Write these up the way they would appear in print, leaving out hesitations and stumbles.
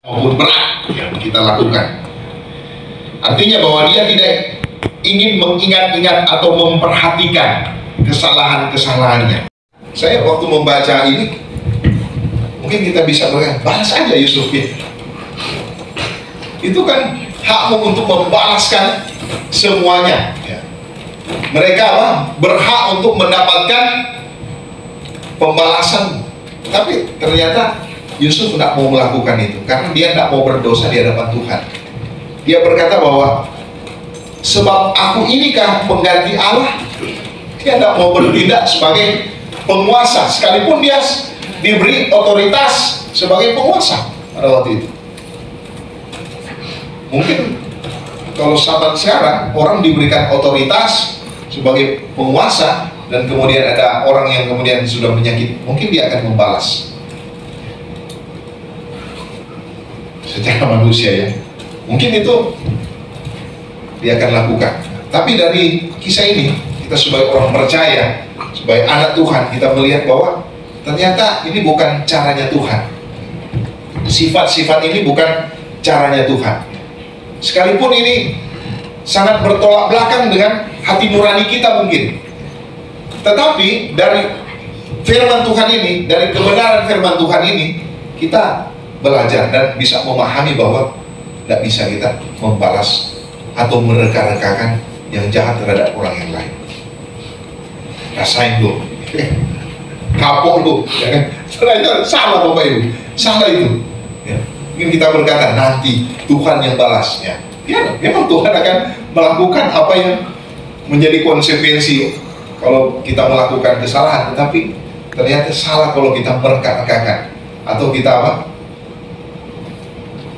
maupun berat yang kita lakukan. Artinya bahwa dia tidak ingin mengingat-ingat atau memperhatikan kesalahan-kesalahannya. Saya waktu membaca ini, mungkin kita bisa berkata, balas aja Yusuf ya. Itu kan hakmu untuk membalaskan semuanya ya. Mereka berhak untuk mendapatkan pembalasan. Tapi ternyata Yusuf tidak mau melakukan itu karena dia tidak mau berdosa di hadapan Tuhan. Dia berkata bahwa sebab aku inikah pengganti Allah. Dia tidak mau bertindak sebagai penguasa sekalipun dia diberi otoritas sebagai penguasa pada waktu itu. Mungkin kalau sahabat sekarang orang diberikan otoritas sebagai penguasa dan kemudian ada orang yang kemudian sudah menyakiti, mungkin dia akan membalas secara manusia ya. Mungkin itu dia akan lakukan. Tapi dari kisah ini kita sebagai orang percaya, sebagai anak Tuhan, kita melihat bahwa ternyata ini bukan caranya Tuhan. Sifat-sifat ini bukan caranya Tuhan. Sekalipun ini sangat bertolak belakang dengan hati nurani kita mungkin. Tetapi dari firman Tuhan ini, dari kebenaran firman Tuhan ini, kita belajar dan bisa memahami bahwa tidak bisa kita membalas atau mereka-rekakan yang jahat terhadap orang yang lain. Rasain tuh, kapok tuh, ya kan? Itu salah Bapak Ibu, salah itu. Ya. Mungkin kita berkata nanti Tuhan yang balas. Ya, memang Tuhan akan melakukan apa yang menjadi konsekuensi kalau kita melakukan kesalahan. Tetapi ternyata salah kalau kita mereka-rekakan atau kita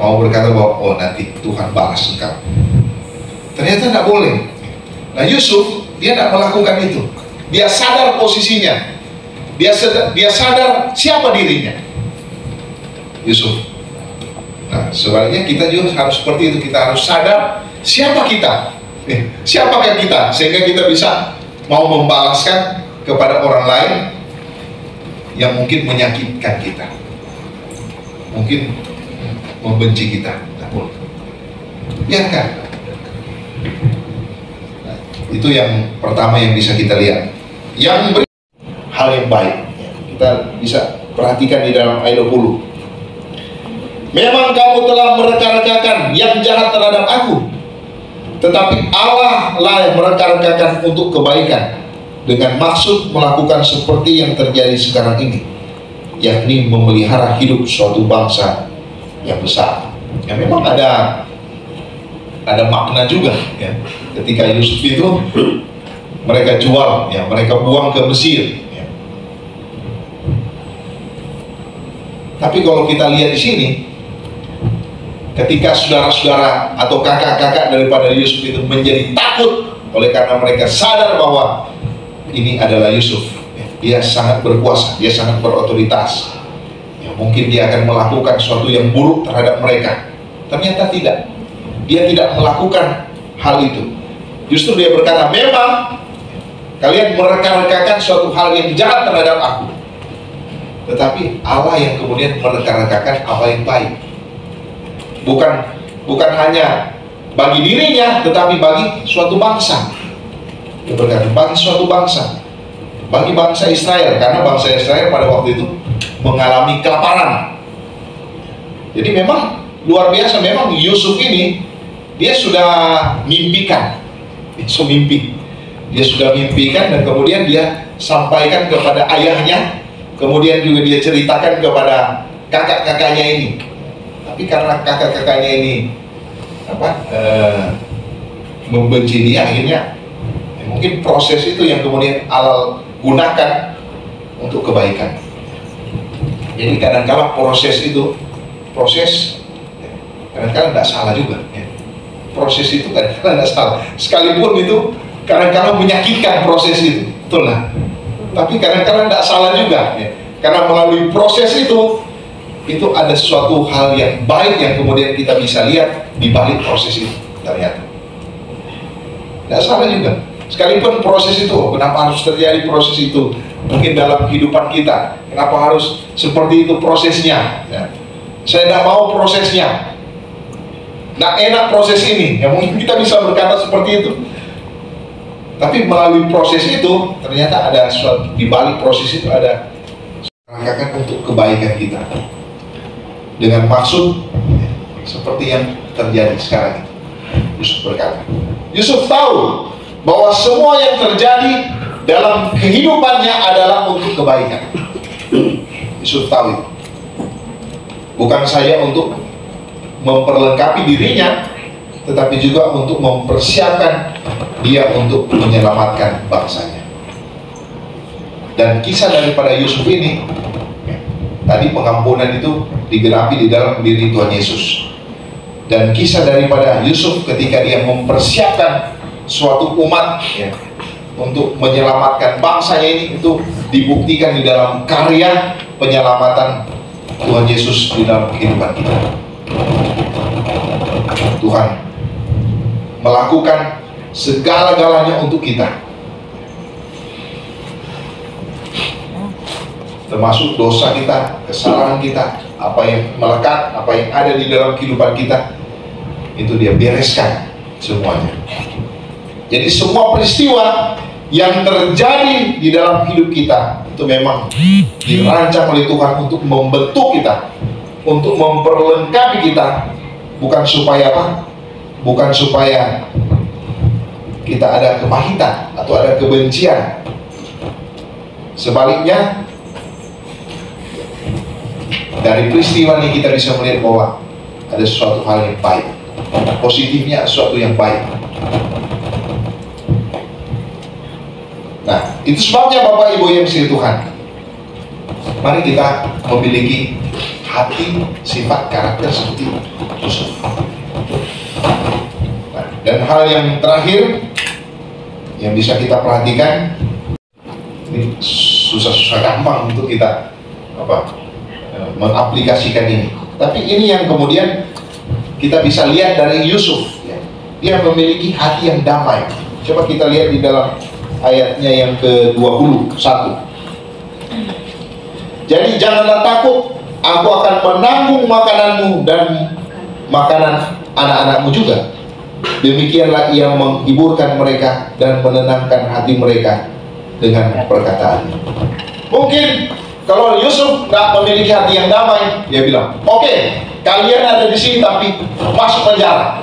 mau berkata bahwa oh nanti Tuhan balas engkau. Ternyata tidak boleh. Nah Yusuf dia tidak melakukan itu. Dia sadar posisinya. Dia sadar siapa dirinya. Yusuf. Nah sebaliknya kita juga harus seperti itu. Kita harus sadar siapa kita. Siapakah kita sehingga kita bisa mau membalaskan kepada orang lain yang mungkin menyakitkan kita, mungkin membenci kita. Tidak boleh. Biarkan. Nah, itu yang pertama yang bisa kita lihat. Yang hal yang baik kita bisa perhatikan di dalam ayat 20. Memang kamu telah mereka-rekakan yang jahat terhadap aku, tetapi Allah lah yang mereka-rekakan untuk kebaikan dengan maksud melakukan seperti yang terjadi sekarang ini, yakni memelihara hidup suatu bangsa yang besar. Ya memang ada makna juga ya. Ketika Yusuf itu mereka jual ya, mereka buang ke Mesir ya. Tapi kalau kita lihat di sini, ketika saudara-saudara atau kakak-kakak daripada Yusuf itu menjadi takut oleh karena mereka sadar bahwa ini adalah Yusuf ya. Dia sangat berkuasa, dia sangat berotoritas. Mungkin dia akan melakukan sesuatu yang buruk terhadap mereka. Ternyata tidak. Dia tidak melakukan hal itu. Justru dia berkata, memang kalian mereka-rekakan suatu hal yang jahat terhadap aku, tetapi Allah yang kemudian mereka-rekakan apa yang baik. Bukan hanya bagi dirinya, tetapi bagi suatu bangsa. Dia berkata, bagi suatu bangsa, bagi bangsa Israel, karena bangsa Israel pada waktu itu mengalami kelaparan. Jadi memang luar biasa. Memang Yusuf ini dia sudah mimpikan, dia sudah mimpikan dan kemudian dia sampaikan kepada ayahnya, kemudian juga dia ceritakan kepada kakak-kakaknya ini. Tapi karena kakak-kakaknya ini membenci dia, akhirnya mungkin proses itu yang kemudian Allah gunakan untuk kebaikan. Jadi kadang-kala proses itu, kadang-kala tidak salah juga ya. Proses itu kadang-kala tidak salah, sekalipun itu kadang-kala menyakitkan proses itu, betul lah. Tapi kadang-kala tidak salah juga ya. Karena melalui proses itu ada suatu hal yang baik yang kemudian kita bisa lihat di balik proses itu. Ternyata tidak salah juga. Sekalipun proses itu, kenapa harus terjadi proses itu? Mungkin dalam kehidupan kita, kenapa harus seperti itu prosesnya? Ya. Saya tidak mau prosesnya, nggak enak proses ini. Ya mungkin kita bisa berkata seperti itu. Tapi melalui proses itu ternyata ada suatu, di balik proses itu ada rangkakan untuk kebaikan kita. Dengan maksud seperti yang terjadi sekarang itu. Yusuf berkata, Yusuf tahu bahwa semua yang terjadi dalam kehidupannya adalah untuk kebaikan. Yusuf tahu itu. Bukan saja untuk memperlengkapi dirinya, tetapi juga untuk mempersiapkan dia untuk menyelamatkan bangsanya. Dan kisah daripada Yusuf ini, tadi pengampunan itu digenapi di dalam diri Tuhan Yesus. Dan kisah daripada Yusuf ketika dia mempersiapkan suatu umat ya, untuk menyelamatkan bangsanya ini, itu dibuktikan di dalam karya penyelamatan Tuhan Yesus di dalam kehidupan kita. Tuhan melakukan segala-galanya untuk kita, termasuk dosa kita, kesalahan kita, apa yang melekat, apa yang ada di dalam kehidupan kita, itu dia bereskan semuanya. Jadi semua peristiwa yang terjadi di dalam hidup kita itu memang dirancang oleh Tuhan untuk membentuk kita, untuk memperlengkapi kita, bukan supaya apa? Bukan supaya kita ada kepahitan atau ada kebencian. Sebaliknya, dari peristiwa ini kita bisa melihat bahwa ada sesuatu hal yang baik, positifnya sesuatu yang baik. Nah, itu sebabnya Bapak Ibu yang kasih Tuhan, mari kita memiliki hati, sifat, karakter seperti Yusuf. Nah, dan hal yang terakhir yang bisa kita perhatikan, ini susah-susah gampang untuk kita mengaplikasikan ini. Tapi ini yang kemudian kita bisa lihat dari Yusuf, ya. Dia memiliki hati yang damai. Coba kita lihat di dalam ayatnya yang ke-21. Jadi janganlah takut, aku akan menanggung makananmu dan makanan anak-anakmu juga. Demikianlah ia menghiburkan mereka dan menenangkan hati mereka dengan perkataannya. Mungkin kalau Yusuf tidak memiliki hati yang damai, dia bilang, oke, kalian ada di sini tapi masuk penjara.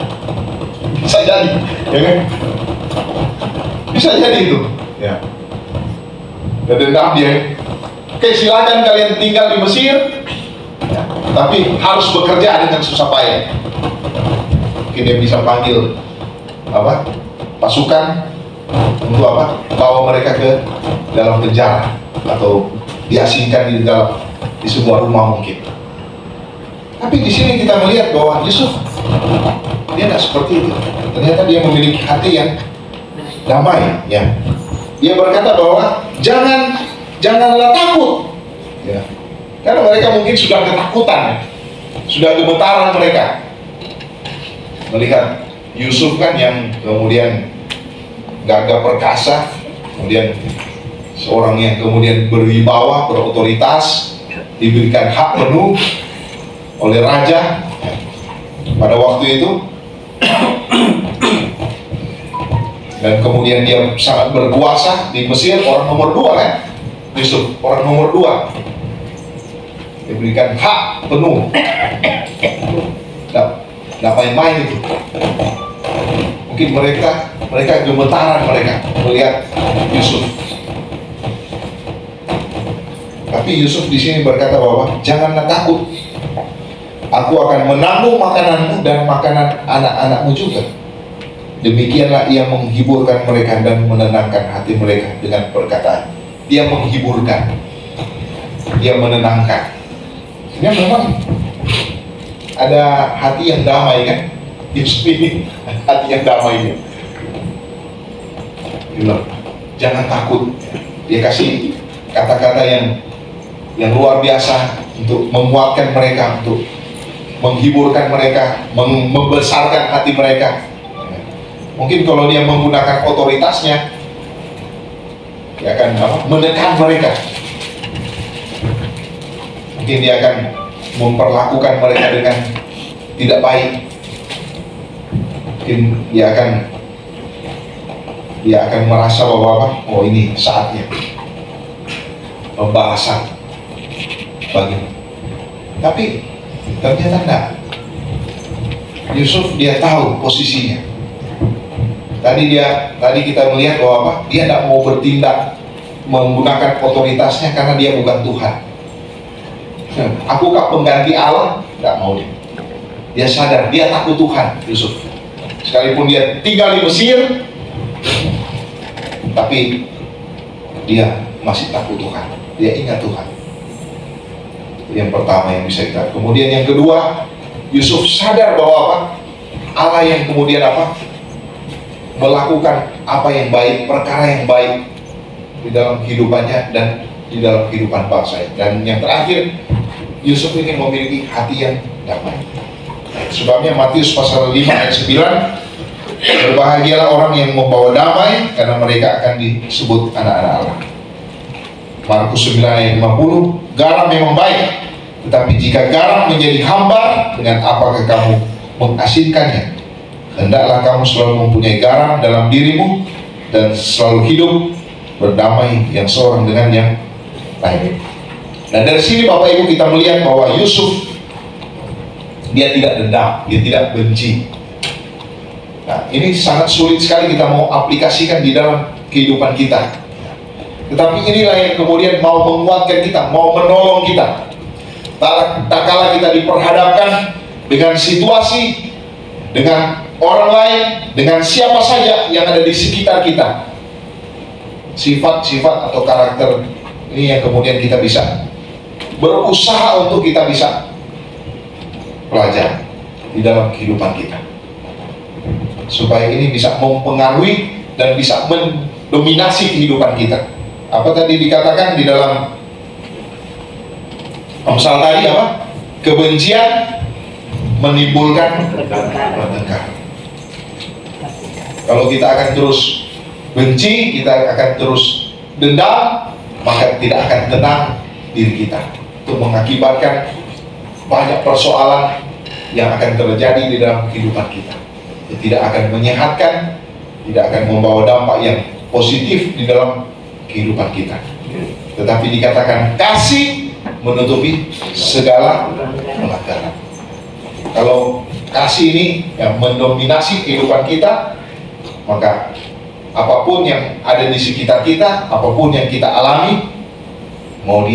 Bisa jadi, ya kan? Bisa jadi itu, ya. Dan dendam dia. Oke, silakan kalian tinggal di Mesir, ya, tapi harus bekerja dengan susah payah. Mungkin dia bisa panggil pasukan untuk bawa mereka ke dalam penjara atau diasingkan di sebuah rumah mungkin. Tapi di sini kita melihat bahwa Yusuf dia tidak seperti itu. Ternyata dia memiliki hati yang damai, ya. Dia berkata bahwa janganlah takut, ya. Karena mereka mungkin sudah ketakutan, sudah gemetaran mereka melihat Yusuf kan yang kemudian gagah perkasa, kemudian seorang yang kemudian berwibawa, berotoritas, diberikan hak penuh oleh raja pada waktu itu, dan kemudian dia sangat berkuasa di Mesir, orang nomor 2 kan, Yusuf orang nomor 2, diberikan hak penuh, nggak main-main itu. Mungkin mereka gemetaran mereka melihat Yusuf. Tapi Yusuf di sini berkata bahwa janganlah takut, aku akan menanggung makananmu dan makanan anak-anakmu juga. Demikianlah ia menghiburkan mereka dan menenangkan hati mereka dengan perkataan. Dia menghiburkan, dia menenangkan. Ini memang ada hati yang damai kan? Yusuf ini hati yang damai ini. Jangan takut. Dia kasih kata-kata yang luar biasa untuk menguatkan mereka, untuk menghiburkan mereka, membesarkan hati mereka. Mungkin kalau dia menggunakan otoritasnya, dia akan menekan mereka. Mungkin dia akan memperlakukan mereka dengan tidak baik, mungkin dia akan merasa bahwa oh ini saatnya pembalasan bagimu. Tapi ternyata enggak. Yusuf dia tahu posisinya. Tadi kita melihat bahwa dia tidak mau bertindak menggunakan otoritasnya karena dia bukan Tuhan. Akukah pengganti Allah? Tidak mau dia. Dia sadar, dia takut Tuhan, Yusuf. Sekalipun dia tinggal di Mesir, tapi dia masih takut Tuhan. Dia ingat Tuhan. Yang pertama yang bisa kita. Kemudian yang kedua, Yusuf sadar bahwa Allah yang kemudian melakukan apa yang baik, perkara yang baik di dalam kehidupannya dan di dalam kehidupan bangsa. Dan yang terakhir, Yusuf ingin memiliki hati yang damai. Sebabnya Matius pasal 5 ayat 9, berbahagialah orang yang membawa damai, karena mereka akan disebut anak-anak Allah. Markus 9 ayat 50, garam memang baik, tetapi jika garam menjadi hambar, dengan apakah kamu mengasinkannya? Hendaklah kamu selalu mempunyai garam dalam dirimu dan selalu hidup berdamai yang seorang dengan yang lain. Nah, dari sini Bapak Ibu kita melihat bahwa Yusuf dia tidak dendam, dia tidak benci. Nah, ini sangat sulit sekali kita mau aplikasikan di dalam kehidupan kita. Tetapi inilah yang kemudian mau menguatkan kita, mau menolong kita. Tak kala kita diperhadapkan dengan situasi, dengan orang lain, dengan siapa saja yang ada di sekitar kita, sifat-sifat atau karakter ini yang kemudian kita bisa berusaha untuk kita bisa pelajari di dalam kehidupan kita, supaya ini bisa mempengaruhi dan bisa mendominasi kehidupan kita. Apa tadi dikatakan di dalam Amsal tadi kebencian menimbulkan pertengkaran. Kalau kita akan terus benci, kita akan terus dendam, maka tidak akan tenang diri kita. Itu mengakibatkan banyak persoalan yang akan terjadi di dalam kehidupan kita. Itu tidak akan menyehatkan, tidak akan membawa dampak yang positif di dalam kehidupan kita. Tetapi dikatakan kasih menutupi segala pelanggaran. Kalau kasih ini yang mendominasi kehidupan kita, maka apapun yang ada di sekitar kita, apapun yang kita alami, mau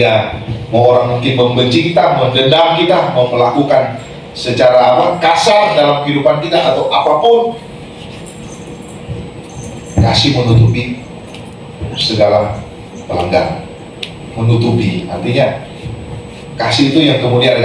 orang mungkin membenci kita, mendendam kita, mau melakukan secara kasar dalam kehidupan kita atau apapun, kasih menutupi segala pelanggaran. Menutupi artinya kasih itu yang kemudian